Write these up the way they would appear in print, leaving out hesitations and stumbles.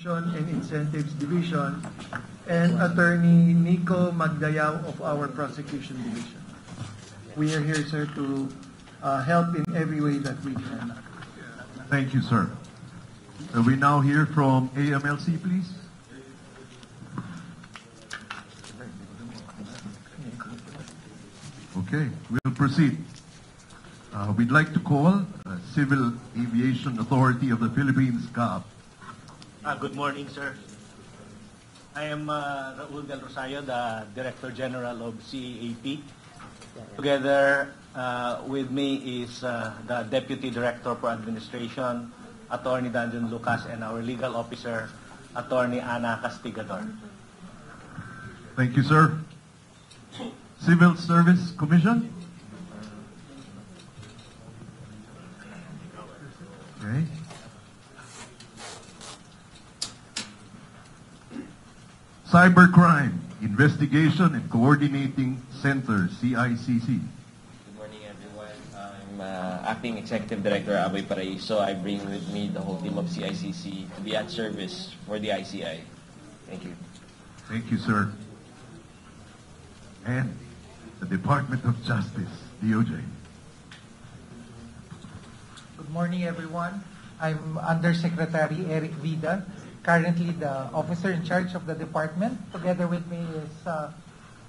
Compensation and Incentives Division, and Attorney Nico Magdayaw of our Prosecution Division. We are here, sir, to help in every way that we can. Thank you, sir. We now hear from AMLC, please. Okay, we'll proceed. We'd like to call Civil Aviation Authority of the Philippines, CAAP. Good morning, sir. I am Raul Del Rosario, the Director General of CAAP. Together with me is the Deputy Director for Administration, Attorney Danjon Lucas, and our Legal Officer, Attorney Ana Castigador. Thank you, sir. Civil Service Commission. Okay. Cybercrime Investigation and Coordinating Center, CICC. Good morning, everyone. I'm Acting Executive Director Aboy Paraiso. I bring with me the whole team of CICC to be at service for the ICI. Thank you. Thank you, sir. And the Department of Justice, DOJ. Good morning, everyone. I'm Undersecretary Eric Vida, currently the officer in charge of the department. Together with me is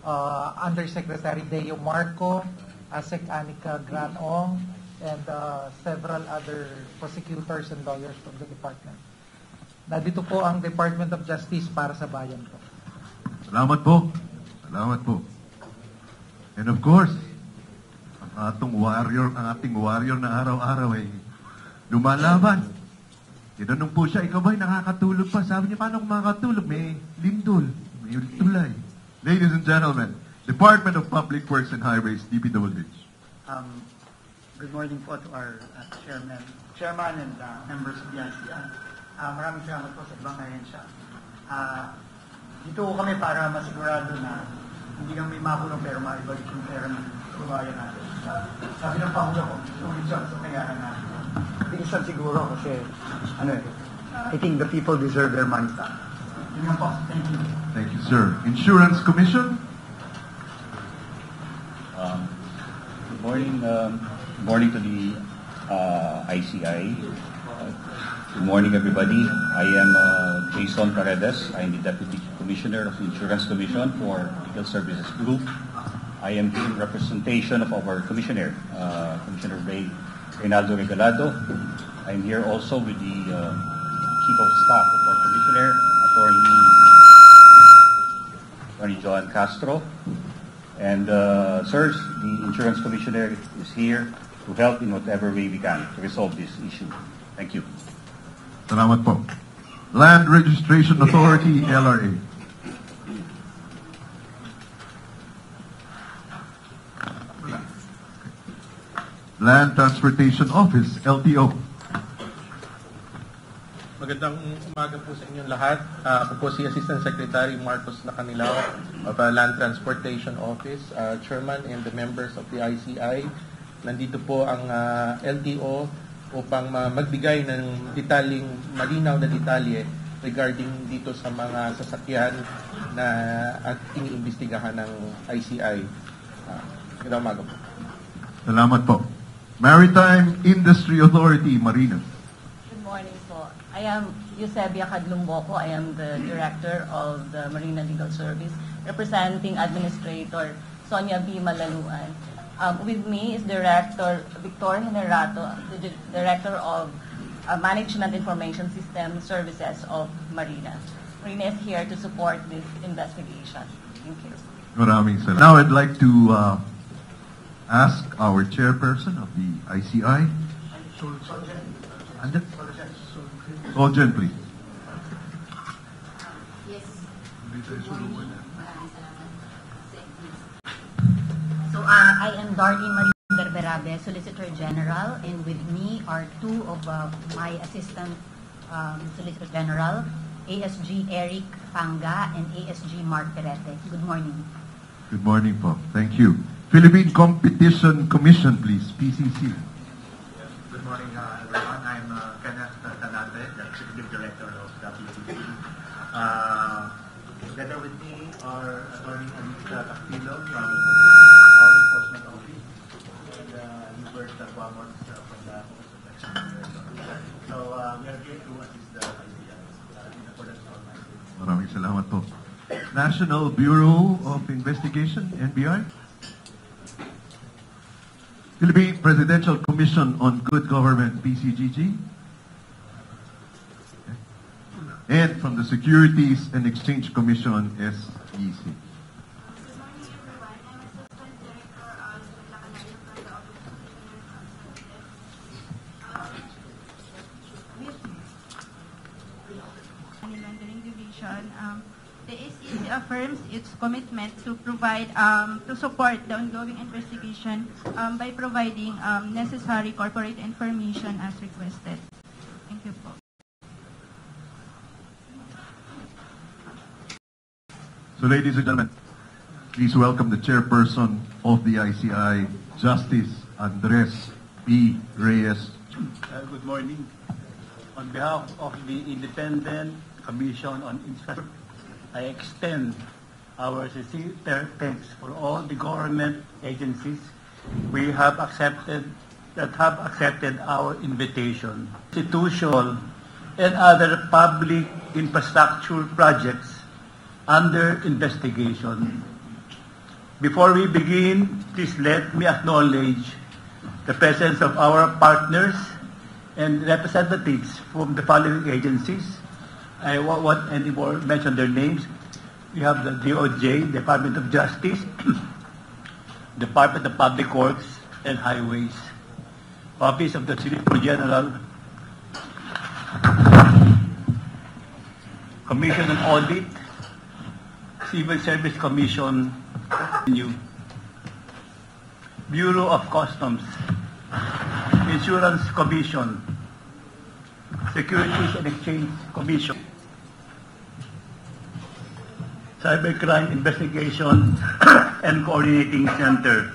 Undersecretary Deo Marco, ASEC Anika Granong, and several other prosecutors and lawyers from the department. Nandito po ang Department of Justice para sa bayan po. Salamat po. Salamat po. And of course, ang ating warrior na araw-araw ay lumalaban. Tinanong po siya, ikaw ba'y nakakatulog pa? Sabi niya, paano kung makakatulog? May lindol, may tulay. Ladies and gentlemen, Department of Public Works and Highways, DPWH. Good morning po to our chairman and members of the ICI. Maraming salamat po sa ibang ahensya. Dito kami para masigurado na hindi kami makulong pero maibalik yung pera ng kabayan natin. Sabi ng Pangulo ko, sumisyon sa kayaan natin. Tingsan siguro kasi, I think the people deserve their money back. Yun lang po. Thank you. Thank you, sir. Insurance Commission. Good morning. Good morning to the ICI. Good morning, everybody. I am Jason Paredes. I am the Deputy Commissioner of the Insurance Commission for Legal Services Group. I am here in representation of our Commissioner, Commissioner Reynaldo Regalado. I am here also with the Chief of Staff of our Commissioner, Attorney Joan Castro. And sirs, the Insurance Commissioner is here to help in whatever way we can to resolve this issue. Thank you. Salamat po. Land Registration Authority, LRA. Land Transportation Office, LTO. Magandang umaga po sa inyong lahat. Ako po si Assistant Secretary Marcos Lacanilao of Land Transportation Office, Chairman and the members of the ICI. Nandito po ang LTO upang magbigay ng malinaw na detalye regarding dito sa mga sasakyan na iniimbestigahan ng ICI. Magandang umaga po. Salamat po. Maritime Industry Authority, Marina. Good morning po. I am Eusebia Cadlumboco. I am the Director of the Marina Legal Service, representing Administrator Sonia B. Malaluan. With me is Director Victor Generato, the Director of Management Information System Services of Marina. Marina is here to support this investigation. Thank you. Maraming salamat. Now I'd like to ask our chairperson of the ICI. Solgen, please. Yes. So I am Darlene Marie Berberabe, Solicitor General, and with me are two of my Assistant Solicitor General, ASG Eric Panga and ASG Mark Perete. Good morning. Good morning po. Thank you. Philippine Competition Commission, please. PCC. Good morning, everyone. I'm Kenneth Tanate, the Executive Director of the PCC. Together with me are Attorney Anita Castillo from our enforcement office and Hubert Taguamos from the Office of Election Bureau. So we are here to assist the ICI in accordance with all my Maraming salamat po. National Bureau of Investigation, NBI. Philippine Presidential Commission on Good Government, PCGG. And from the Securities and Exchange Commission, SEC. Money Laundering Division. The SEC affirms its commitment to provide, to support the ongoing investigation by providing necessary corporate information as requested. Thank you po. So ladies and gentlemen, please welcome the chairperson of the ICI, Justice Andres B. Reyes. Good morning. On behalf of the Independent Commission on Infrastructure, I extend our sincere thanks for all the government agencies that have accepted our invitation. Institutional and other public infrastructure projects under investigation. Before we begin, please let me acknowledge the presence of our partners and representatives from the following agencies. I won't anymore mention their names. We have the DOJ, Department of Justice, Department of Public Works and Highways, Office of the Solicitor General, Commission on Audit, Civil Service Commission, Bureau of Customs, Insurance Commission, Securities and Exchange Commission, Cybercrime Investigation and Coordinating Center,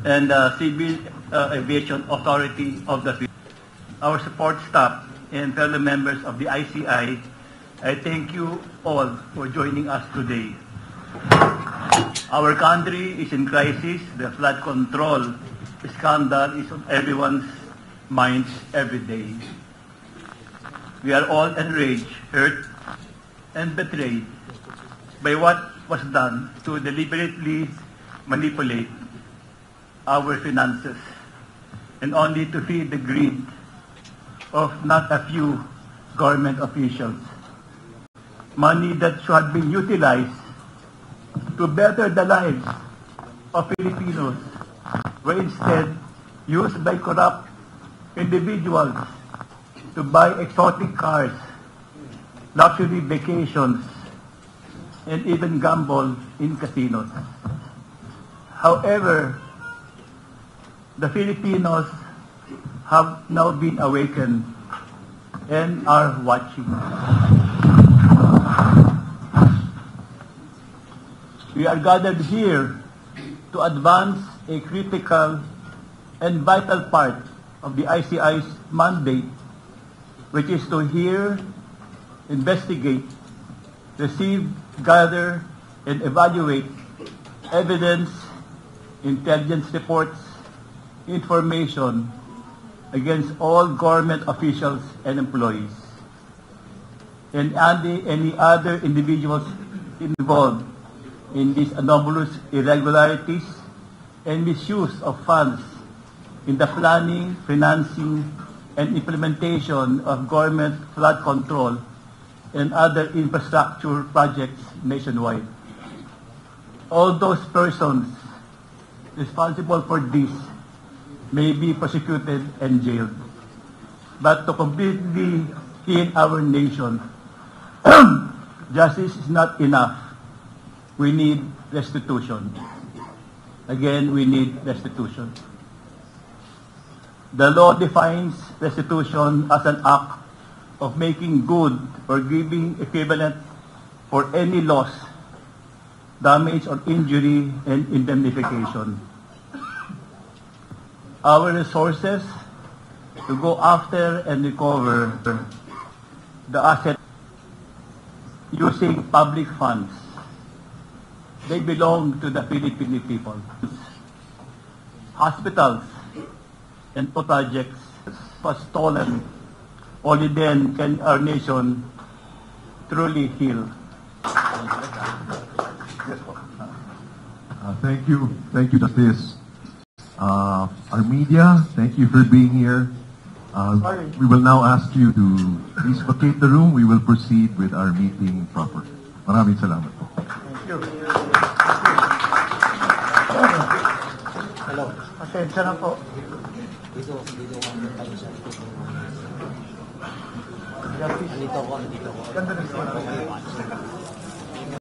and Civil Aviation Authority of the Philippines. Our support staff and fellow members of the ICI, I thank you all for joining us today. Our country is in crisis. The flood control scandal is on everyone's minds every day. We are all enraged, hurt, and betrayed by what was done to deliberately manipulate our finances and only to feed the greed of not a few government officials. Money that should have been utilized to better the lives of Filipinos were instead used by corrupt individuals to buy exotic cars, luxury vacations, and even gamble in casinos. However, the Filipinos have now been awakened and are watching. We are gathered here to advance a critical and vital part of the ICI's mandate, which is to hear, investigate, receive, gather, and evaluate evidence, intelligence reports, information against all government officials and employees, and any other individuals involved in these anomalous irregularities and misuse of funds in the planning, financing, and implementation of government flood control and other infrastructure projects nationwide. All those persons responsible for this may be prosecuted and jailed. But to completely heal our nation, justice is not enough. We need restitution. Again, we need restitution. The law defines restitution as an act of making good or giving equivalent for any loss, damage or injury, and indemnification. Our resources to go after and recover the asset using public funds. They belong to the Filipino people. Hospitals and projects was stolen. Only then can our nation truly heal. Thank you, Justice. Our media, thank you for being here. We will now ask you to please vacate the room. We will proceed with our meeting proper. Maraming salamat po. Thank you. Hello. Pasensya na po. Justice. Nandito ko. Ganda na